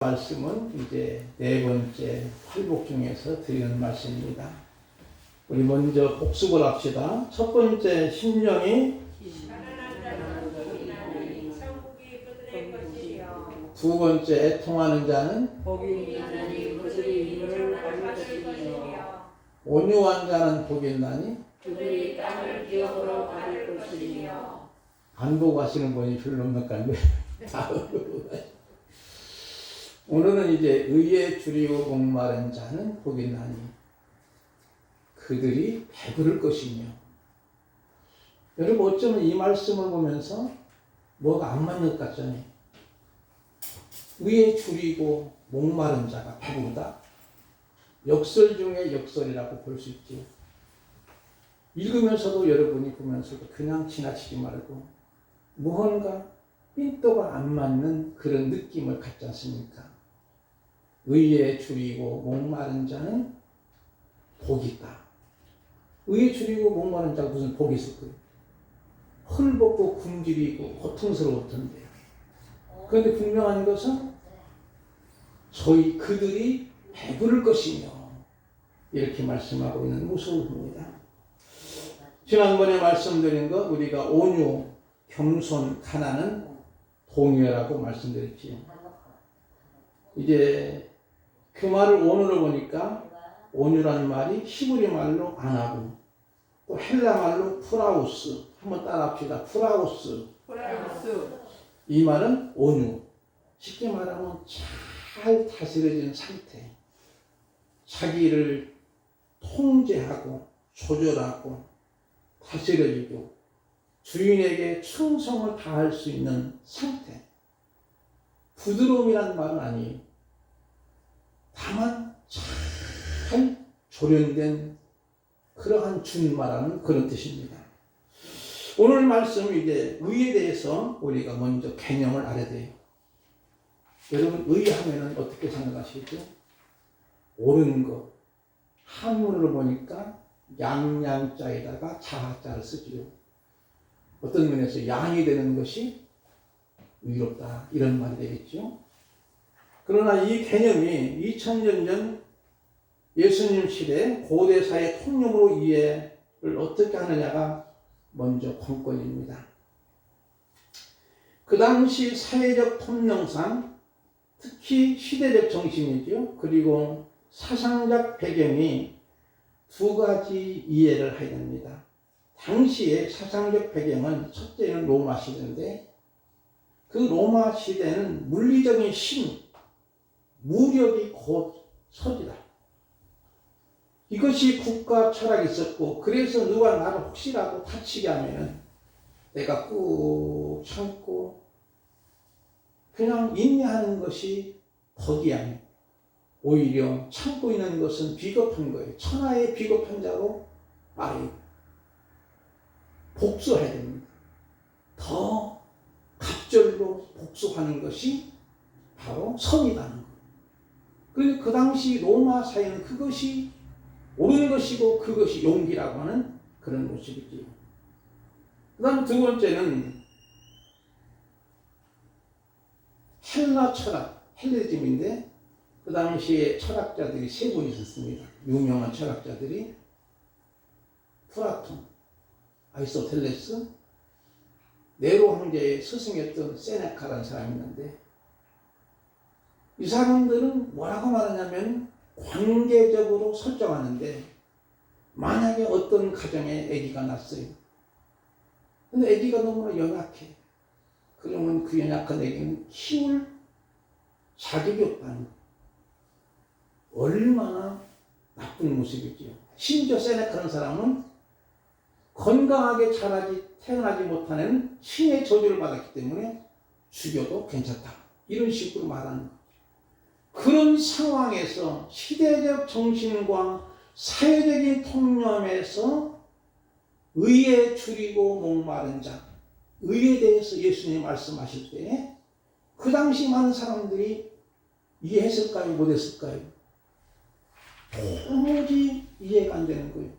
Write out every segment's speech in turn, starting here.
말씀은 이제 네 번째 팔복 중에서 드리는 말씀입니다. 우리 먼저 복습을 합시다. 첫 번째, 심령이 두 번째, 애통하는 자는 온유한 자는 복이 있나니 그들이 땅을 기업으로 받을 것이며. 안 보고 하시는 분이 별로 없는 것 같네. 오늘은 이제 의에 줄이고 목마른 자는 복이 있나니 그들이 배부를 것이며. 여러분 어쩌면 이 말씀을 보면서 뭐가 안 맞는 것 같잖아요. 의에 줄이고 목마른 자가 배부르다. 역설 중에 역설이라고 볼 수 있죠. 읽으면서도 여러분이 보면서도 그냥 지나치지 말고 무언가 삔또가 안 맞는 그런 느낌을 갖지 않습니까? 의에 줄이고 목마른 자는 복이 있다. 의에 줄이고 목마른 자가 무슨 복이 있을 거예요? 헐벗고 굶주리고 고통스러울 텐데. 그런데 분명한 것은 그들이 배부를 것이며 이렇게 말씀하고 있는 무서움입니다. 지난번에 말씀드린 것 우리가 온유, 겸손, 가난은 동요라고 말씀드렸지요. 이제 그 말을 오늘로 보니까 온유라는 말이 히브리 말로 안하고 또 헬라 말로 프라우스. 한번 따라합시다. 프라우스. 이 말은 온유. 쉽게 말하면 잘 다스려진 상태. 자기를 통제하고 조절하고 다스려지고 주인에게 충성을 다할 수 있는 상태. 부드러움이라는 말은 아니에요. 다만 잘 조련된 그러한 준마라는 그런 뜻입니다. 오늘 말씀 이제 의에 대해서 우리가 먼저 개념을 알아야 돼요. 여러분 의하면은 어떻게 생각하시죠? 옳은 것. 한문으로 보니까 양양자에다가 자자를 쓰지요. 어떤 면에서 양이 되는 것이 의롭다 이런 말이 되겠죠. 그러나 이 개념이 2000년 전 예수님 시대 고대사의 통념으로 이해를 어떻게 하느냐가 먼저 관건입니다. 그 당시 사회적 통념상 특히 시대적 정신이죠. 그리고 사상적 배경이 두 가지 이해를 해야 됩니다. 당시의 사상적 배경은 첫째는 로마 시대인데 그 로마 시대는 물리적인 힘, 무력이 곧 서지다. 이것이 국가 철학이 있었고 그래서 누가 나를 혹시라도 다치게 하면은 내가 꾹 참고 그냥 인내하는 것이 덕이 아니고 오히려 참고 있는 것은 비겁한 거예요. 천하의 비겁한 자로 말해요. 복수해야 됩니다. 더 갑절로 복수하는 것이 바로 선이라는 거예요. 그런데 그 당시 로마 사회는 그것이 옳은 것이고 그것이 용기라고 하는 그런 모습이지요. 그 다음 두 번째는 헬라 철학, 헬레즘인데 그 당시에 철학자들이 세 분 있었습니다. 유명한 철학자들이 플라톤, 아리스토텔레스, 네로 황제의 스승이었던 세네카라는 사람이 있는데 이 사람들은 뭐라고 말하냐면 관계적으로 설정하는데 만약에 어떤 가정에 아기가 났어요. 근데 아기가 너무나 연약해. 그러면 그 연약한 아기는 키울 자격이 없다는 거예요. 얼마나 나쁜 모습이지요. 심지어 세네카라는 사람은 건강하게 태어나지 못하는 신의 저주를 받았기 때문에 죽여도 괜찮다. 이런 식으로 말하는 거예요. 그런 상황에서 시대적 정신과 사회적인 통념에서 의에 줄이고 목마른 자, 의에 대해서 예수님이 말씀하실 때 그 당시 많은 사람들이 이해했을까요? 못했을까요? 도무지 이해가 안 되는 거예요.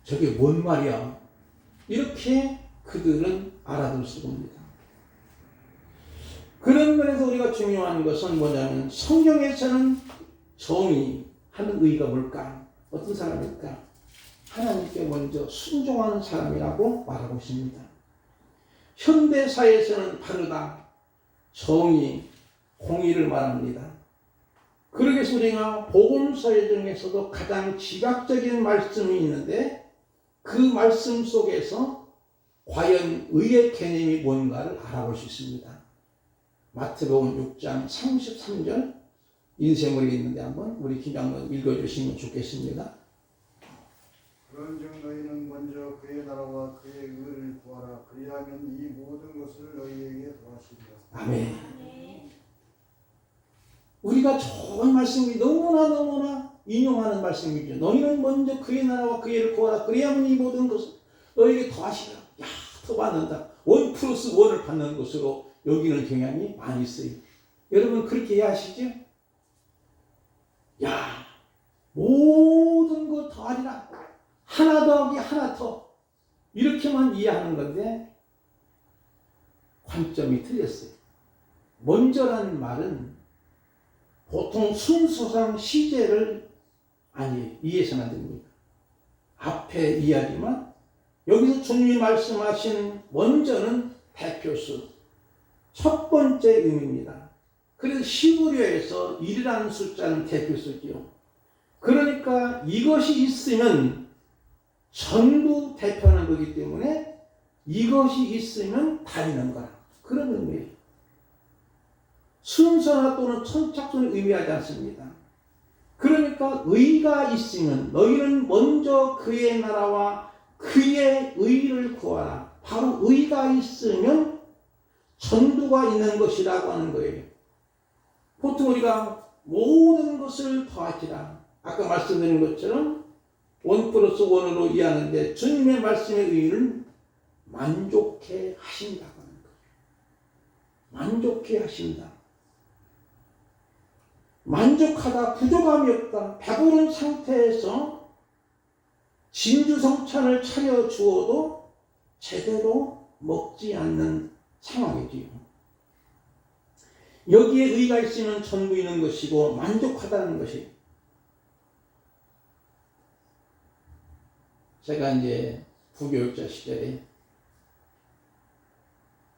저게 뭔 말이야? 이렇게 그들은 알아들 수 없습니다. 그런 면에서 우리가 중요한 것은 뭐냐면 성경에서는 정의 하는 의의가 뭘까? 어떤 사람일까? 하나님께 먼저 순종하는 사람이라고 말하고 있습니다. 현대사에서는 바르다, 정의, 공의를 말합니다. 그러기 위해서 우리가 복음서 중에서도 가장 지각적인 말씀이 있는데 그 말씀 속에서 과연 의의 개념이 뭔가를 알아볼 수 있습니다. 마태복음 6장 33절 인쇄물이 있는데 한번 우리 김장로 읽어주시면 좋겠습니다. 그런즉 너희는 먼저 그의 나라와 그의 의를 구하라. 그리하면 이 모든 것을 너희에게 더하시리라. 아멘. 우리가 좋은 말씀이 너무나 인용하는 말씀이죠. 너희는 먼저 그의 나라와 그의 의를 구하라. 그리하면 이 모든 것을 너희에게 더하시리라. 야, 더 받는다. 1+1을 받는 것으로 여기는 경향이 많이 있어요. 여러분 그렇게 이해하시죠? 야, 모든 것 더하리라. 하나 더하기 하나 더. 이렇게만 이해하는 건데 관점이 틀렸어요. 먼저라는 말은 보통 순서상 시제를 이해해서는 안 됩니다. 앞에 이야기만 여기서 주님이 말씀하신 먼저는 대표수, 첫 번째 의미입니다. 그래서 히브리어에서 1이라는 숫자는 대표수지요. 그러니까 이것이 있으면 전부 대표하는 거기 때문에 이것이 있으면 다 있는 거라. 그런 의미예요. 순서나 또는 선착순을 의미하지 않습니다. 그러니까 의가 있으면 너희는 먼저 그의 나라와 그의 의를 구하라. 바로 의가 있으면 전부가 있는 것이라고 하는 거예요. 보통 우리가 모든 것을 더하시라. 아까 말씀드린 것처럼 1+1으로 이해하는데 주님의 말씀의 의의는 만족해 하신다고 하는 거예요. 만족해 하신다. 만족하다, 부족함이 없다, 배부른 상태에서 진주성찬을 차려 주어도 제대로 먹지 않는 상황이지요. 여기에 의가 있으면 전부 있는 것이고 만족하다는 것이. 제가 이제 부교육자 시절에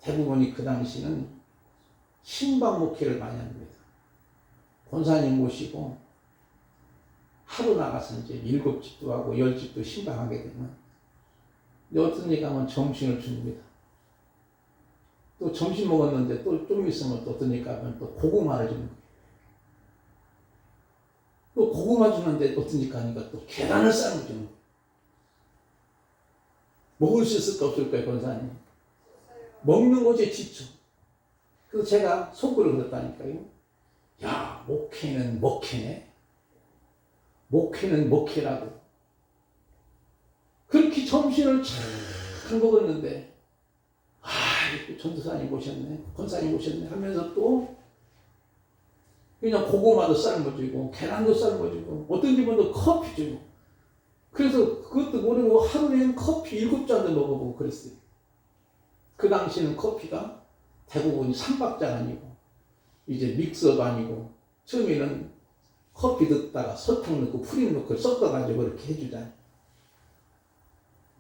대부분이 그 당시는 신방 목회를 많이 합니다. 권사님 모시고 하루 나가서 이제 7집도 하고 10집도 신방하게 되면 어떤 데 가면 점심을 줍니다. 또 점심 먹었는데 또 좀 있으면 또 어떤 데 가면 또 고구마를 주는 거예요. 또 고구마 주는데 어떤 데 가니까 또 계란을 삶아 주는 거예요. 먹을 수 있을까 없을까요, 권사님? 먹는 것에 지쳐. 그래서 제가 속으로 그랬다니까요. 야, 목회는 먹회네. 목회는 먹회라고. 그렇게 점심을 잘 먹었는데, 전도사님 오셨네, 권사님 오셨네 하면서 또 그냥 고구마도 삶아주고 계란도 삶아주고 어떤 집은 또 커피 주고. 그래서 그것도 모르고 하루에 커피 7잔도 먹어보고 그랬어요. 그 당시에는 커피가 대부분이 삼박자 아니고 이제 믹서도 아니고 처음에는 커피 넣다가 설탕 넣고 프림 넣고 섞어가지고 이렇게 해주잖아요.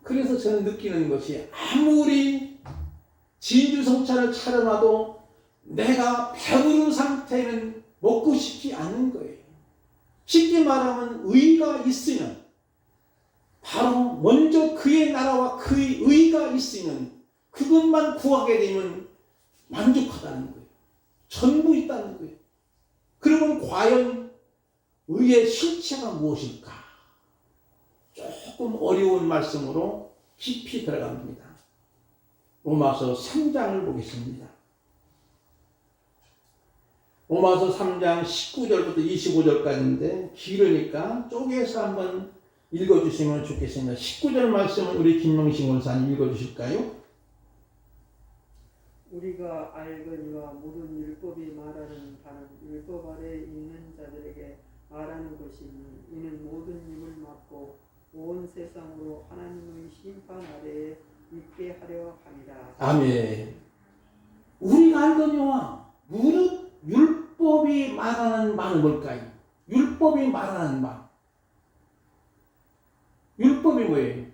그래서 저는 느끼는 것이 아무리 진주성찬을 차려놔도 내가 배부른 상태는 먹고 싶지 않은 거예요. 쉽게 말하면 의가 있으면 바로 먼저 그의 나라와 그의 의가 있으면 그것만 구하게 되면 만족하다는 거예요. 전부 있다는 거예요. 그러면 과연 의의 실체가 무엇일까? 조금 어려운 말씀으로 깊이 들어갑니다. 로마서 3장을 보겠습니다. 로마서 3장 19절부터 25절까지인데 길으니까 쪼개서 한번 읽어주시면 좋겠습니다. 19절 말씀을 우리 김명신 권사님 읽어주실까요? 우리가 알거니와 모든 율법이 말하는 바는 율법 아래 있는 자들에게 말하는 것이니 이는 모든 입을 막고 온 세상으로 하나님의 심판 아래에 있게 하려 함이라. 아멘. 우리가 알거니와 무릇 율법이 말하는 바는 뭘까요? 율법이 말하는 바. 율법이 뭐예요?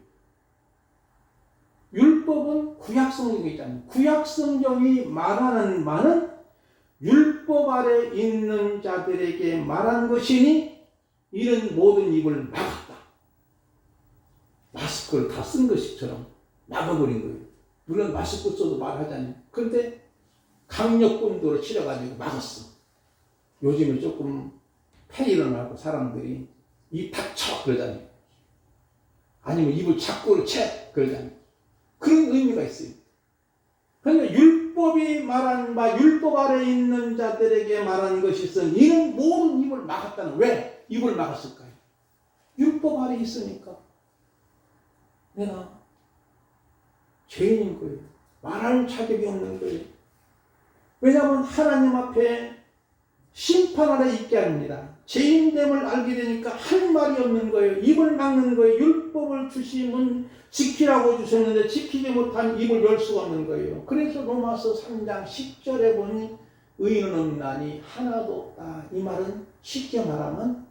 율법은 구약성경에 있잖아요. 구약성경이 말하는 바는 율법 아래 있는 자들에게 말한 것이니 이는 모든 입을 막았다. 마스크를 다 쓴 것처럼 막아버린 거예요. 물론 마스크 써도 말하잖아요. 그런데 강력군도로 치러가지고 막았어. 요즘은 조금 패일어나고 사람들이 입 닥쳐 그러잖아요. 아니면 입을 자꾸로 채 그러잖아요. 그런 의미가 있어요. 그러니까 율법이 말한 바 율법 아래 있는 자들에게 말한 것이 있으니 이는 모든 입을 막았다는. 왜 입을 막았을까요? 율법 아래 있으니까 내가 죄인인 거예요. 말할 자격이 없는 거예요. 왜냐하면 하나님 앞에 심판 아래 있게 합니다. 죄인됨을 알게 되니까 할 말이 없는 거예요. 입을 막는 거예요. 율법을 주시면 지키라고 주셨는데 지키지 못한 입을 열 수가 없는 거예요. 그래서 로마서 3장 10절에 보니 의인은 없나니 하나도 없다. 이 말은 쉽게 말하면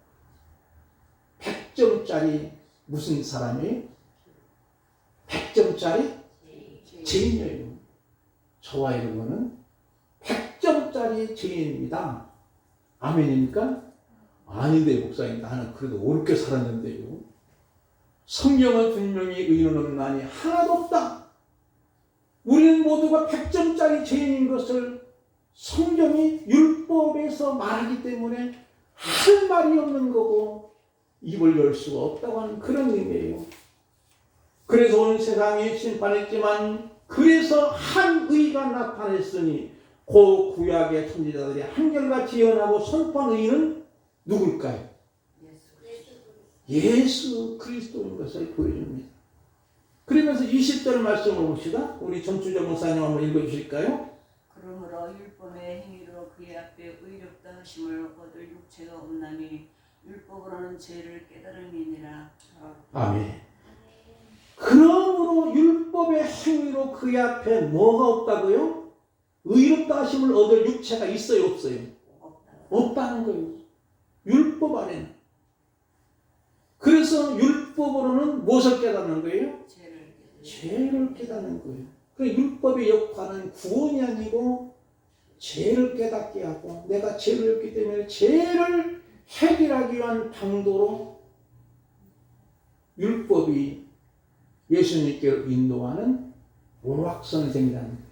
100점짜리 무슨 사람이에요? 100점짜리 죄인이에요. 저와 여러분은 100점짜리 죄인입니다. 아멘입니까? 아닌데 목사님 나는 그래도 옳게 살았는데요. 성경은 분명히 의인은 없나니 하나도 없다. 우리는 모두가 100점짜리 죄인인 것을 성경이 율법에서 말하기 때문에 할 말이 없는 거고 입을 열 수가 없다고 하는 그런 의미예요. 그래서 온 세상이 심판했지만 그래서 한 의가 나타났으니 그 구약의 선지자들이 한결같이 예언하고 선포한 의는 누굴까요? 예수 그리스도인 것을 보여줍니다. 그러면서 20절 말씀을 봅시다. 우리 전주정 목사님 한번 읽어주실까요? 그러므로 율법의 행위로 그의 앞에 의롭다 하심을 얻을 육체가 없나니 율법으로는 죄를 깨달음이니라. 아멘. 그러므로 율법의 행위로 그의 앞에 뭐가 없다고요? 의롭다 하심을 얻을 육체가 있어요, 없어요? 없다는 거예요. 율법 안에는. 그래서 율법으로는 무엇을 깨닫는 거예요? 죄를 깨닫는 거예요. 그래서 율법의 역할은 구원이 아니고 죄를 깨닫게 하고 내가 죄를 했기 때문에 죄를 해결하기 위한 방도로 율법이 예수님께로 인도하는 문학선생이라는 거예요.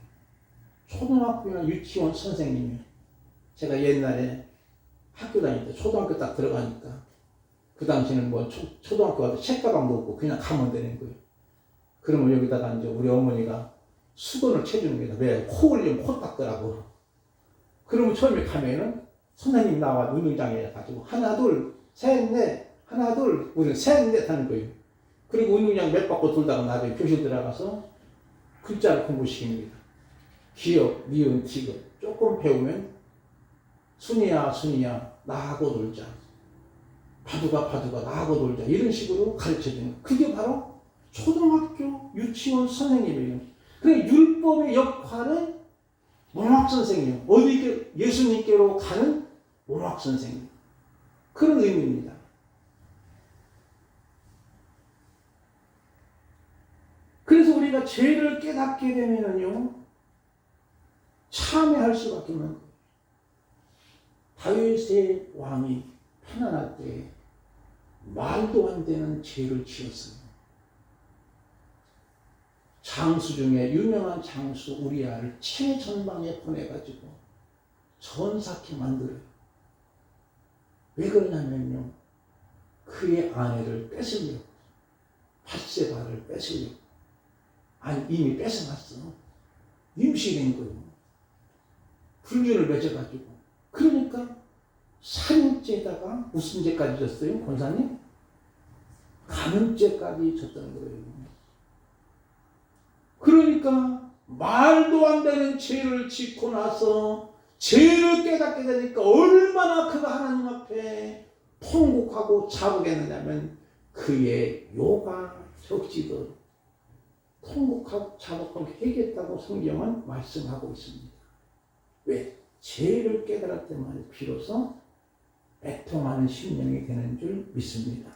초등학교나 유치원 선생님이에요. 제가 옛날에 학교 다닐 때 초등학교 딱 들어가니까 그 당시에는 뭐 초등학교 가서 책가방도 없고 그냥 가면 되는 거예요. 그러면 여기다가 이제 우리 어머니가 수건을 채주는 거예요. 왜? 코 흘리면 코 닦더라고. 그러면 처음에 가면은 선생님 나와 운동장에 가지고 하나 둘 셋 넷 하나 둘 우리는 셋 넷 하는 거예요. 그리고 운동장 몇 바퀴 돌다가 나중에 교실 들어가서 글자를 공부시킵니다. 기역, 니은, 디귿 조금 배우면 순이야 순이야 나하고 놀자. 바두가 나하고 놀자. 이런 식으로 가르쳐주는 거예요. 그게 바로 초등학교 유치원 선생님이에요. 그래 율법의 역할은 문학선생이에요. 어디 예수님께로 가는 문학선생님. 그런 의미입니다. 그래서 우리가 죄를 깨닫게 되면요 참회할 수밖에 없는 거예요. 다윗의 왕이 편안할 때 말도 안 되는 죄를 지었어요. 장수 중에 유명한 장수 우리아를 최전방에 보내가지고 전사케 만들어요. 왜 그러냐면요 그의 아내를 뺏으려고 밧세바를 뺏으려고 아니 이미 뺏어갔어. 임신인 거예요. 불륜을 맺어가지고 그러니까 살인죄에다가 무슨 죄까지 졌어요? 권사님? 간음죄까지 졌다는 거예요. 그러니까 말도 안 되는 죄를 짓고 나서 죄를 깨닫게 되니까 얼마나 그가 하나님 앞에 통곡하고 자복했느냐면 그의 요가 적지도 통곡하고 자복하고 회개했다고 성경은 말씀하고 있습니다. 왜? 죄를 깨달을 때만 비로소 애통하는 심령이 되는 줄 믿습니다.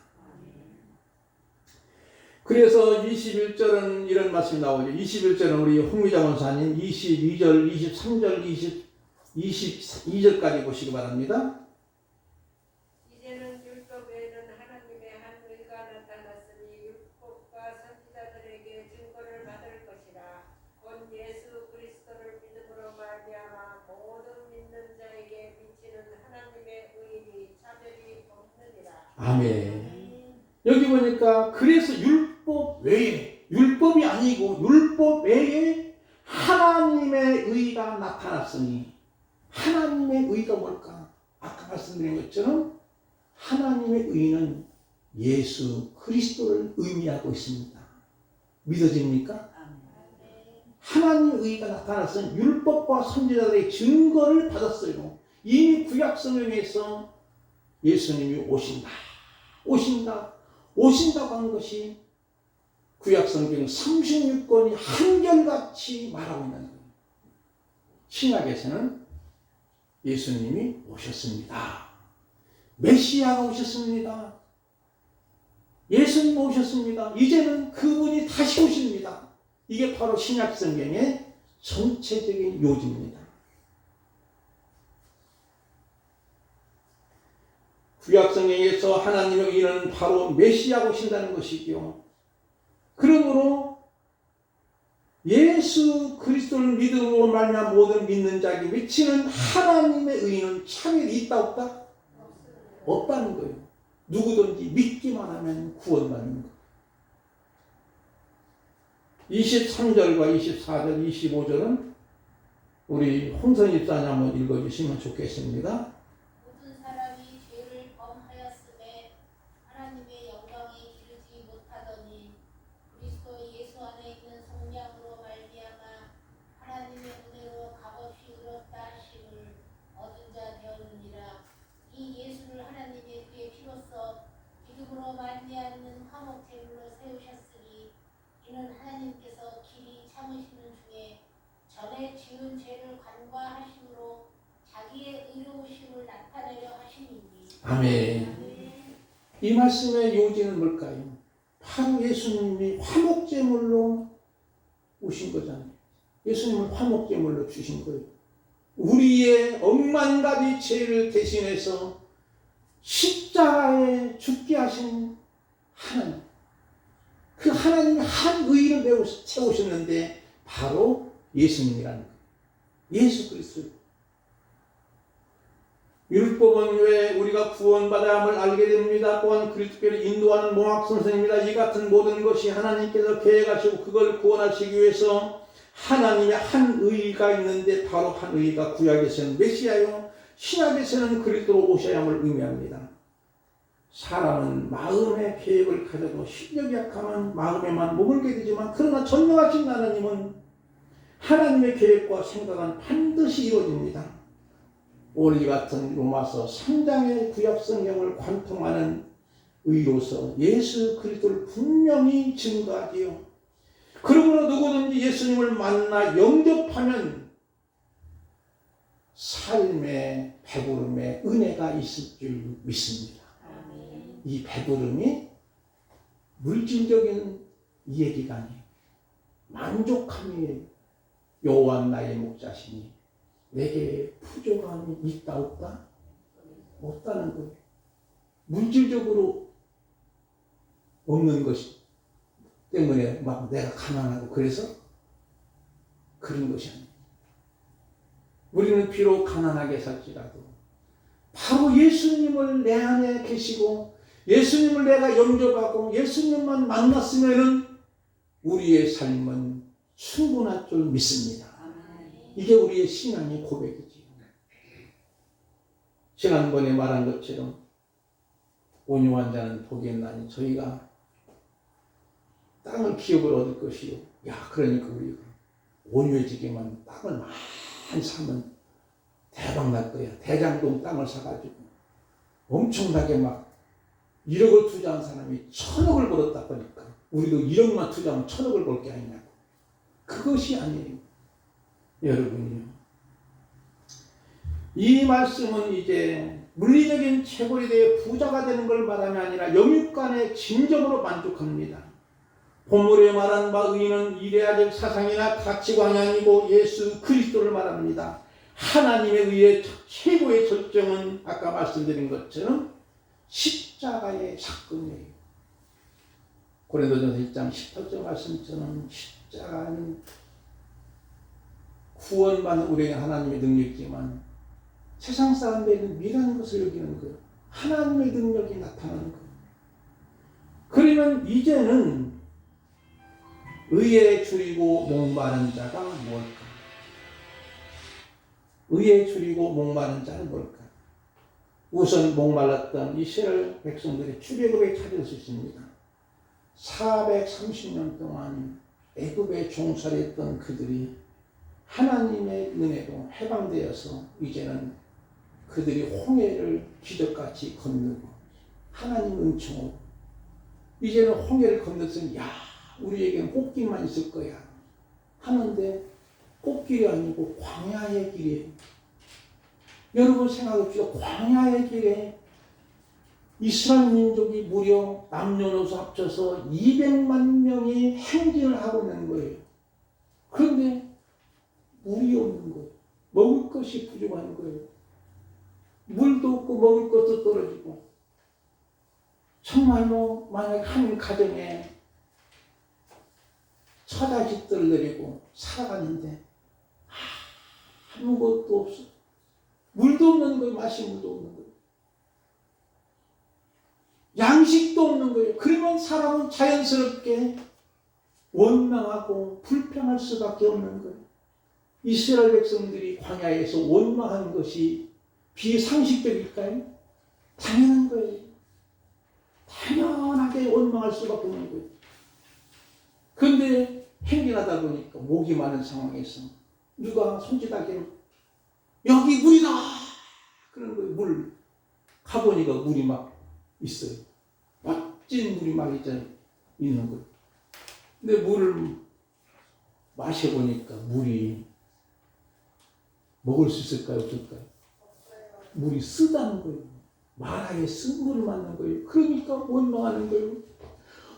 그래서 21절은 이런 말씀이 나오죠. 21절은 우리 홍미자 원사님 22절, 23절, 22절까지 보시기 바랍니다. 이제는 율법 외에는 하나님의 한 의가 나타났으니 율법과 선지자들에게 증거를 받을 것이라. 곧 예수 그리스도를 믿음으로 말미암아 모든 믿는 자에게 미치는 하나님의 의인이 차별이 없느니라. 아멘. 여기 보니까 그래서 율법 외에, 율법이 아니고 율법 외에 하나님의 의가 나타났으니, 하나님의 의가 뭘까? 아까 말씀드린 것처럼 하나님의 의는 예수 그리스도를 의미하고 있습니다. 믿어집니까? 하나님의 의가 나타났으니 율법과 선지자들의 증거를 받았어요. 이미 구약성경에서 예수님이 오신다고 하는 것이 구약성경 36권이 한결같이 말하고 있는 거예요. 신약에서는 예수님이 오셨습니다. 메시아가 오셨습니다. 예수님 오셨습니다. 이제는 그분이 다시 오십니다. 이게 바로 신약성경의 전체적인 요지입니다. 구약성경에서 하나님의 의는 바로 메시아가 오신다는 것이죠. 그러므로 예수 그리스도를 믿음으로 말미암아 모든 믿는 자에게 미치는 하나님의 의는 차별이 있다 없다? 없다는 거예요. 누구든지 믿기만 하면 구원받는 거예요. 23절과 24절, 25절은 우리 홍선 집사님 한번 읽어주시면 좋겠습니다. 모든 사람이 죄를 범하였음에 하나님의 영광에 이르지 못하더니 그리스도 예수 안에 있는 성령으로 말미암아 하나님의 은혜로 값없이 의롭다 하심을 얻은 자 되었느니라. 이 예수를 하나님의 그의 피로써 기름으로 말미암는 화목 제물로 세우셨으니 이는 하나님께서 길이 참으시는 중에 전에 지은 죄를 간과하심으로 자기의 의로우심을 나타내려 하심이니. 아멘. 이 말씀의 요지는 뭘까요? 바로 예수님이 화목제물로 오신 거잖아요. 예수님을 화목제물로 주신 거예요. 우리의 억만 가지 죄를 대신해서 십자가에 죽게 하신 하나님. 그 하나님이 한 의를 세우셨는데 바로 예수님이라는 거예요. 예수 그리스도. 율법은 왜 우리가 구원받아야 함을 알게 됩니다. 또한 그리스도를 인도하는 몽학 선생입니다. 이 같은 모든 것이 하나님께서 계획하시고 그걸 구원하시기 위해서 하나님의 한 의가 있는데 바로 한 의가 구약에서는 메시아요, 신약에서는 그리스도로 오셔야 함을 의미합니다. 사람은 마음의 계획을 가져도 실력이 약하면 마음에만 머물게 되지만 그러나 전능하신 하나님은 하나님의 계획과 생각은 반드시 이루어집니다. 오늘 같은 로마서 3장의 구약성경을 관통하는 의로서 예수 그리스도를 분명히 증거하지요. 그러므로 누구든지 예수님을 만나 영접하면 삶의 배부름에 은혜가 있을 줄 믿습니다. 이 배부름이 물질적인 얘기가 아니에요. 만족함이에요. 여호와 나의 목자시니 내게 부족함이 있다 없다? 없다는 거예요. 물질적으로 없는 것이 때문에 막 내가 가난하고 그래서 그런 것이 아니에요. 우리는 비록 가난하게 살지라도 바로 예수님을 내 안에 계시고 예수님을 내가 영접하고 예수님만 만났으면은 우리의 삶은 충분할 줄 믿습니다. 이게 우리의 신앙의 고백이지. 지난번에 말한 것처럼 온유한 자는 복이 있나니 저희가 땅을 기업을 얻을 것이요. 야, 그러니까 우리가 온유해지기만 땅을 많이 사면 대박 날 거야. 대장동 땅을 사가지고 엄청나게 막 1억을 투자한 사람이 1000억을 벌었다 보니까 우리도 1억만 투자하면 1000억을 벌 게 아니냐고. 그것이 아니에요. 여러분이요. 이 말씀은 이제 물리적인 채굴에 대해 부자가 되는 걸 말함이 아니라 영육간의 진정으로 만족합니다. 본문에 말한 바 의인은 이데아적 사상이나 가치관이 아니고 예수 그리스도를 말합니다. 하나님에 의해 최고의 절정은 아까 말씀드린 것처럼 십자가의 사건이에요. 고린도전서 1장 18절 말씀처럼 십자가는 구원받는 우리에게 하나님의 능력이지만 세상 사람들에게는 미라는 것을 여기는 거예요. 하나님의 능력이 나타나는 거예요. 그러면 이제는 의에 줄이고 목마른 자가 뭘까? 의에 줄이고 목마른 자는 뭘까? 우선 목말랐던 이스라엘 백성들의 출애굽에 찾을 수 있습니다. 430년 동안 애굽에 종살이했던 그들이 하나님의 은혜로 해방되어서 이제는 그들이 홍해를 기적같이 건너고 하나님 은총으로 이제는 홍해를 건넜으니 야 우리에게는 꽃길만 있을 거야 하는데 꽃길이 아니고 광야의 길이에요. 여러분 생각해보시죠. 광야의 길에 이스라엘 민족이 무려 남녀노소 합쳐서 200만 명이 행진을 하고 있는 거예요. 그런데 물이 없는 거예요. 먹을 것이 부족한 거예요. 물도 없고 먹을 것도 떨어지고 정말로 만약 한 가정에 처자식들을 데리고 살아가는데 아무것도 없어. 물도 없는 거예요. 마실 물도 없는 거예요. 양식도 없는 거예요. 그러면 사람은 자연스럽게 원망하고 불평할 수밖에 없는 거예요. 이스라엘 백성들이 광야에서 원망한 것이 비상식적일까요? 당연한 거예요. 당연하게 원망할 수밖에 없는 거예요. 그런데 행진하다 보니까 목이 많은 상황에서 누가 손짓하기로 여기 물이다! 그러는 거예요. 물. 가보니까 물이 막 있어요. 멋진 물이 막 있는 거예요. 근데 물을 마셔보니까 물이 먹을 수 있을까요? 없을까요? 물이 쓰다는 거예요. 마라에 쓴 물을 맞는 거예요. 그러니까 원망하는 거예요.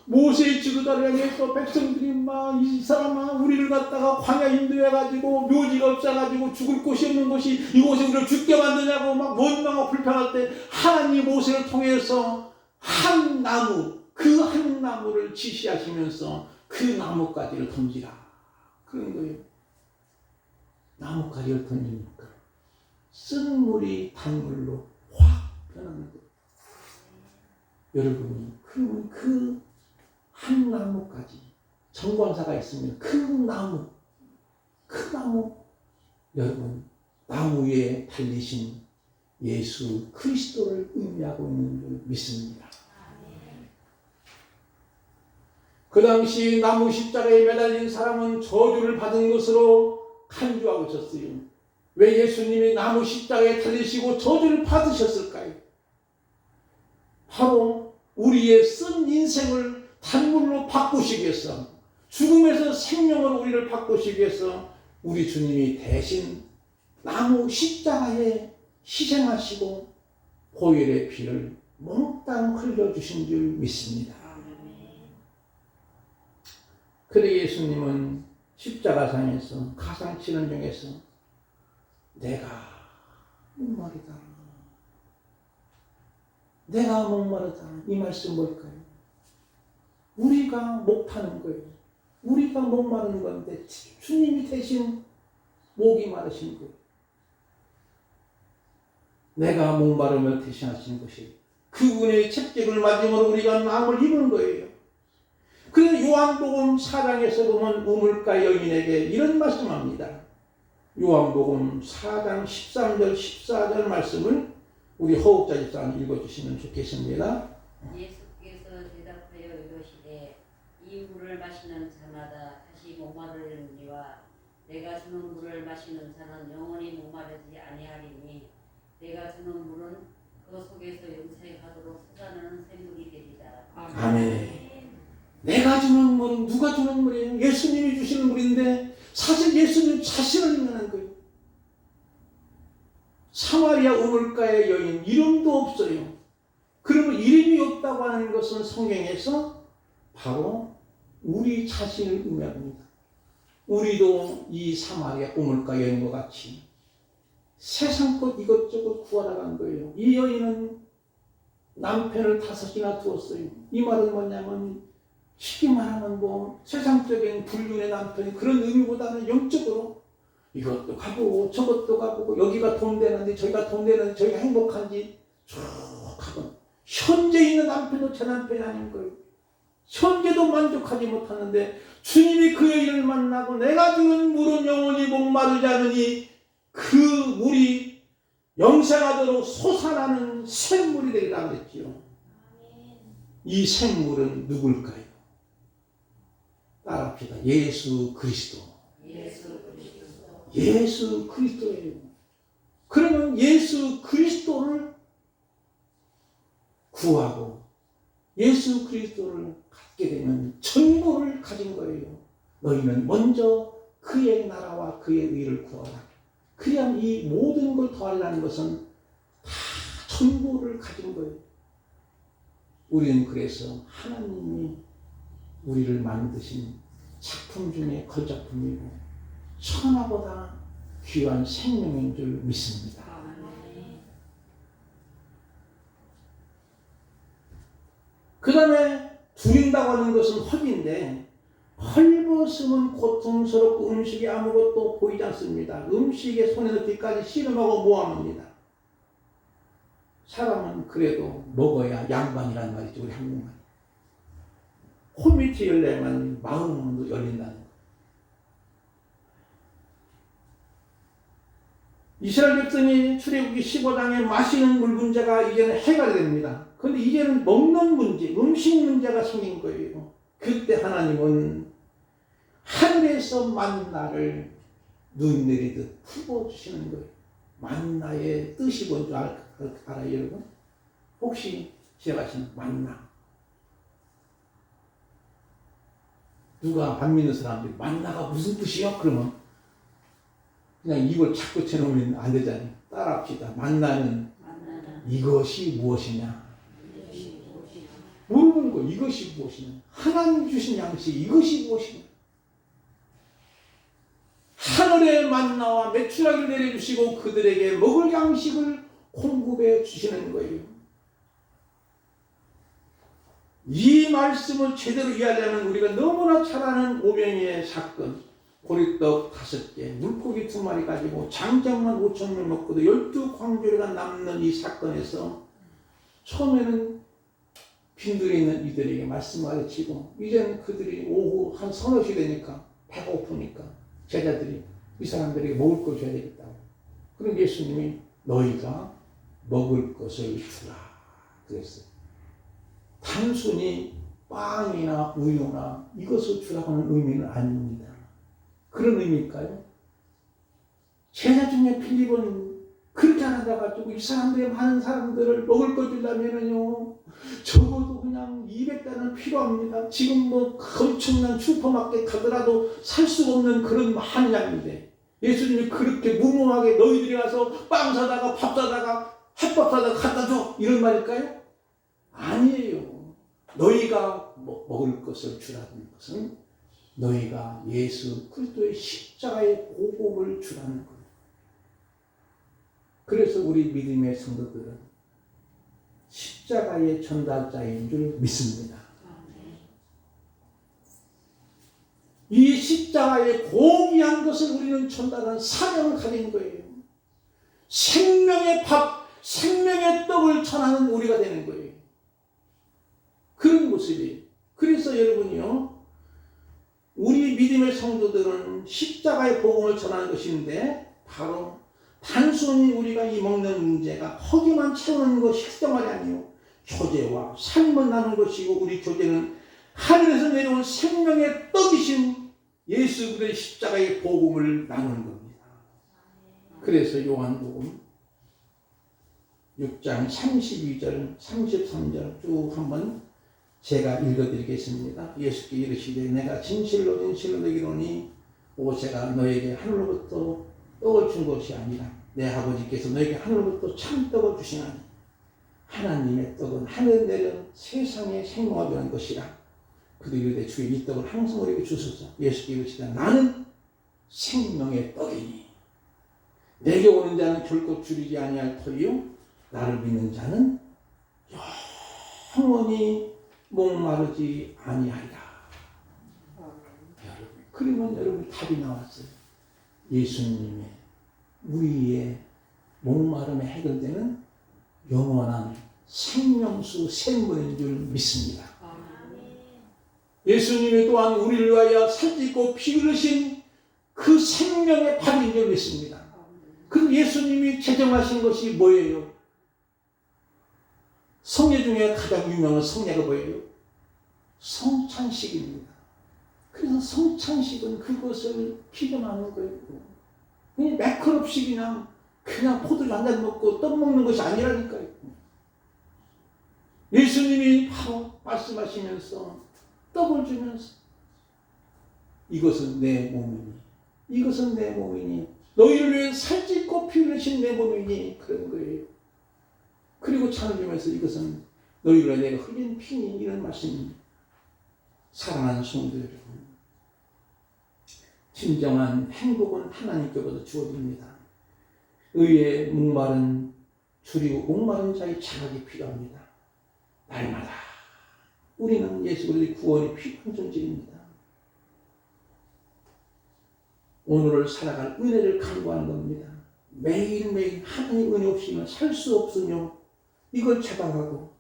모세의 지도자를 향해서 백성들이 막 이 사람아 우리를 갖다가 광야 인도해가지고 묘지가 없어가지고 죽을 곳이 없는 곳이 이곳에 우리를 죽게 만드냐고 막 원망하고 불평할 때 하나님이 모세를 통해서 한 나무 그 한 나무를 지시하시면서 그 나뭇가지를 던지라 그런 거예요. 나뭇가지를 던지니까 쓴 물이 단물로 확 변하는 거예요. 여러분이 그러면 그 한 나무까지 정관사가 있으면 그 나무 여러분 나무 위에 달리신 예수 그리스도를 의미하고 있는 줄 믿습니다. 그 당시 나무 십자가에 매달린 사람은 저주를 받은 것으로 간주하고 있었어요. 왜 예수님이 나무 십자가에 달리시고 저주를 받으셨을까요? 바로 우리의 쓴 인생을 단물로 바꾸시기 위해서 죽음에서 생명으로 우리를 바꾸시기 위해서 우리 주님이 대신 나무 십자가에 희생하시고 보혈의 피를 몽땅 흘려주신 줄 믿습니다. 그래 예수님은 십자가상에서 가상치는 중에서 내가 목마르다. 내가 목마르다. 이 말씀 뭘까요? 우리가 목 타는 거예요. 우리가 목마른 건데 주님이 대신 목이 마르신 거예요. 내가 목마름을 대신하신 것이 그분의 채찍을 맞음으로 우리가 나음을 입은 거예요. 그래서 요한복음 4장에서 보면 우물가 여인에게 이런 말씀합니다. 요한복음 4장 13절 14절 말씀을 우리 허욱자 집사님 읽어주시면 좋겠습니다. 예수께서 대답하여 이르시되 이 물을 마시는 자마다 다시 목마르리니와 내가 주는 물을 마시는 자는 영원히 목마르지 아니하리니 내가 주는 물은 그 속에서 영생하도록 솟아나는 샘물이 되리라. 아멘. 내가 주는 물은 누가 주는 물이에요? 예수님이 주시는 물인데 사실 예수님 자신을 의미하는 거예요. 우물가의 여인, 이름도 없어요. 그러면 이름이 없다고 하는 것은 성경에서 바로 우리 자신을 의미합니다. 우리도 이 사마리아 우물가 여인과 같이 세상 것 이것저것 구하러 간 거예요. 이 여인은 남편을 5이나 두었어요. 이 말은 뭐냐면 쉽게 말하면 뭐 세상적인 불륜의 남편이 그런 의미보다는 영적으로 이것도 가보고 저것도 가보고 여기가 돈 되는데 저기가 돈 되는데 저기가 행복한지 쭉 가본 현재 있는 남편도 제 남편이 아닌 거예요. 현재도 만족하지 못하는데 주님이 그 여인을 만나고 내가 주는 물은 영원히 목마르지 않으니 그 물이 영생하도록 솟아나는 샘물이 되리라 그랬지요. 이 샘물은 누굴까요? 따라합시다. 예수 그리스도. 예수 그리스도예요. 그러면 예수 그리스도를 구하고 예수 그리스도를 갖게 되면 전부를 가진 거예요. 너희는 먼저 그의 나라와 그의 의를 구하라. 그래야 이 모든 걸 더하려는 것은 다 전부를 가진 거예요. 우리는 그래서 하나님이 우리를 만드신 작품 중에 걸작품이고 천하보다 귀한 생명인 줄 믿습니다. 그 다음에 두린다고 하는 것은 헐인데 헐벗으면 고통스럽고 음식이 아무것도 보이지 않습니다. 음식에 손에 넣기까지 씨름하고 모함합니다. 사람은 그래도 먹어야 양반이란 말이죠. 우리 한국말. 코 밑이 열려야만 마음도 열린다는 거예요. 이스라엘 백성이 출애굽기 15장에 마시는 물 문제가 이제는 해결이 됩니다. 그런데 이제는 먹는 문제, 음식 문제가 생긴 거예요. 그때 하나님은 하늘에서 만나를 눈 내리듯 풀어주시는 거예요. 만나의 뜻이 뭔지 알아요, 여러분? 혹시 기억하시는 만나? 누가 안 믿는 사람들이 만나가 무슨 뜻이요? 그러면 그냥 이걸 자꾸 쳐놓으면 안 되잖아요. 따라합시다. 만나는 이것이 무엇이냐? 물어보는 거 이것이 무엇이냐? 하나님 주신 양식 이것이 무엇이냐? 하늘의 만나와 메추라기를 내려주시고 그들에게 먹을 양식을 공급해 주시는 거예요. 이 말씀을 제대로 이해하려면 우리가 너무나 잘 아는 오병이의 사건, 보리떡 5개, 물고기 2마리 가지고 장작만 5,000명 먹고도 12광주리가 남는 이 사건에서 처음에는 빈들에 있는 이들에게 말씀을 가르치고 이제는 그들이 오후 한 서너 시 되니까 배가 고프니까 제자들이 이 사람들에게 먹을 걸 줘야 되겠다고. 그럼 예수님이 너희가 먹을 것을 주라 그랬어요. 단순히 빵이나 우유나 이것을 주라고 하는 의미는 아닙니다. 그런 의미일까요? 제자 중에 필립은 그렇게 하다가지고 이 사람들의 많은 사람들을 먹을 거 주려면은요 적어도 그냥 200단은 필요합니다. 지금 뭐 엄청난 슈퍼마켓 가더라도 살 수가 없는 그런 많은 양인데 예수님이 그렇게 무모하게 너희들이 가서 빵 사다가 밥 사다가 햇밥 사다가 갖다 줘 이런 말일까요? 아니에요. 너희가 먹을 것을 주라는 것은 너희가 예수 그리스도의 십자가의 복음을 주라는 거예요. 그래서 우리 믿음의 성도들은 십자가의 전달자인 줄 믿습니다. 이 십자가의 고귀한 것을 우리는 전달하는 사명을 가진 거예요. 생명의 밥, 생명의 떡을 전하는 우리가 되는 거예요. 그런 모습이. 그래서 여러분이요, 우리 믿음의 성도들은 십자가의 복음을 전하는 것인데 바로 단순히 우리가 이 먹는 문제가 허기만 채우는 것 식생활이 아니요 교제와 삶을 나누는 것이고 우리 교제는 하늘에서 내려온 생명의 떡이신 예수 그리스도의 십자가의 복음을 나누는 겁니다. 그래서 요한복음 6장 32절 33절 쭉 한번 제가 읽어드리겠습니다. 예수께 이르시되 내가 진실로 진실로 너희로니 모세가 너에게 하늘로부터 떡을 준 것이 아니라 내 아버지께서 너에게 하늘로부터 참떡을 주시나니 하나님의 떡은 하늘 내려 세상에 생명하게 하는 것이라. 그도 이르되 주의 이 떡을 항상 우리에게 주소서. 예수께 이르시되 나는 생명의 떡이니 내게 오는 자는 결코 줄이지 아니할 터이요 나를 믿는 자는 영원히 목마르지 아니하리라. 여러분, 그러면 여러분 답이 나왔어요. 예수님의 우리의 목마름에 해결되는 영원한 생명수 샘물인 줄 믿습니다. 예수님이 또한 우리를 위하여 살찌고 피 흘리신 그 생명의 밥인 줄 믿습니다. 그럼 예수님이 제정하신 것이 뭐예요? 성례 중에 가장 유명한 성례가 뭐예요? 성찬식입니다. 그래서 성찬식은 그것을 기념하는 거예요. 그냥 매끄럽이 그냥 포도주 한잔 먹고 떡 먹는 것이 아니라니까요. 예수님이 바로 말씀하시면서 떡을 주면서 이것은 내 몸이니 이것은 내 몸이니 너희를 위해 살찌고 피 흘리신 내 몸이니 그런 거예요. 그리고 찬을 주면서 이것은 너희를 위해 내가 흘린 피니 이런 말씀입니다. 사랑하는 성도 여러분, 진정한 행복은 하나님께로부터 주어집니다. 의에 목마른 줄이고 목마른 자의 자각이 필요합니다. 날마다 우리는 예수 그리스도의 구원이 필요한 존재입니다. 오늘을 살아갈 은혜를 간구하는 겁니다. 매일매일 하나님 은혜 없이는 살 수 없으며 이걸 자각하고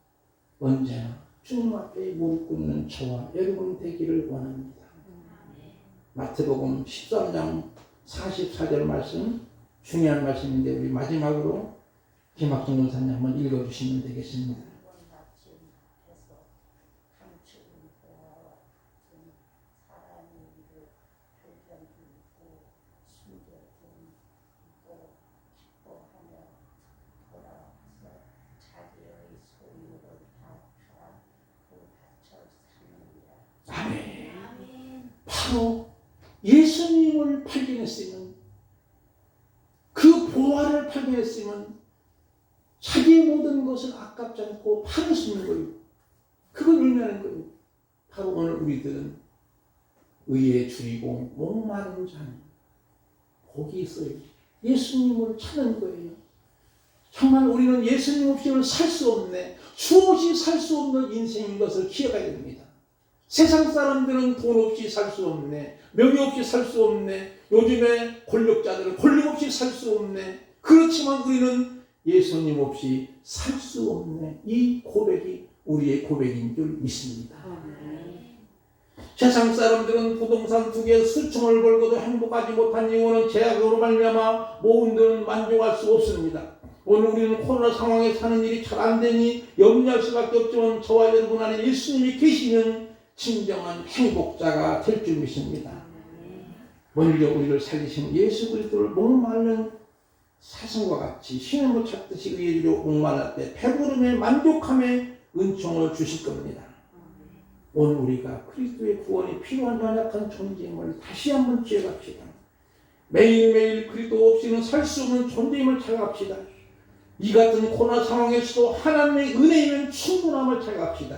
언제나 주님 앞에 무릎 꿇는 저와 여러분 되기를 원합니다. 마태복음 13장 44절 말씀 중요한 말씀인데 우리 마지막으로 김학중 전사님 한번 읽어주시면 되겠습니다. 아멘. 바로 예수님을 발견했으면 그 보화를 발견했으면 자기의 모든 것을 아깝지 않고 팔을 수 있는 거예요. 그걸 의미하는 거예요. 바로 오늘 우리들은 의에 줄이고 목마른 자는 복이 있어요. 예수님을 찾는 거예요. 정말 우리는 예수님 없이는 살 수 없네, 주 없이 살 수 없는 인생인 것을 기억해야 됩니다. 세상 사람들은 돈 없이 살 수 없네, 명예 없이 살 수 없네, 요즘에 권력자들은 권력 없이 살 수 없네. 그렇지만 우리는 예수님 없이 살 수 없네. 이 고백이 우리의 고백인 줄 믿습니다. 세상 사람들은 부동산 2개 수천을 벌고도 행복하지 못한 이유는 제약으로 말미암아 모은 돈은 만족할 수 없습니다. 오늘 우리는 코로나 상황에 사는 일이 잘 안 되니 염려할 수밖에 없지만 저와 여러분 안에 예수님이 계시면 진정한 행복자가 될 줄 믿습니다. 먼저 우리를 살리신 예수 그리스도를 목마른 사슴과 같이 신을 못 찾듯이 의에 주려 목마를 때 배부름에 만족함에 은총을 주실 겁니다. 오늘 우리가 그리스도의 구원이 필요한 연약한 존재임을 다시 한번 기억합시다. 매일매일 그리스도 없이는 살 수 없는 존재임을 자각합시다. 이 같은 코로나 상황에서도 하나님의 은혜이면 충분함을 자각합시다.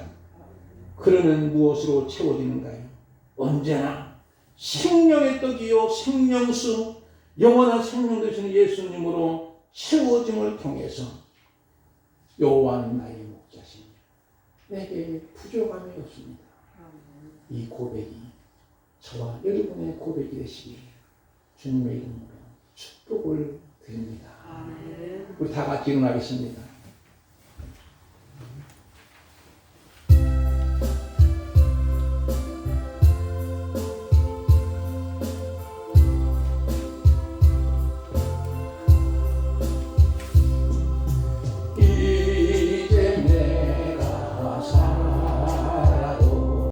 그러면 무엇으로 채워지는가요? 언제나 생명의 떡이요 생명수 영원한 생명 되시는 예수님으로 채워짐을 통해서 여호와는 나의 목자시니 내게 부족함이 없습니다. 이 고백이 저와 여러분의 고백이 되시길 주님의 이름으로 축복을 드립니다. 우리 다 같이 일어나겠습니다.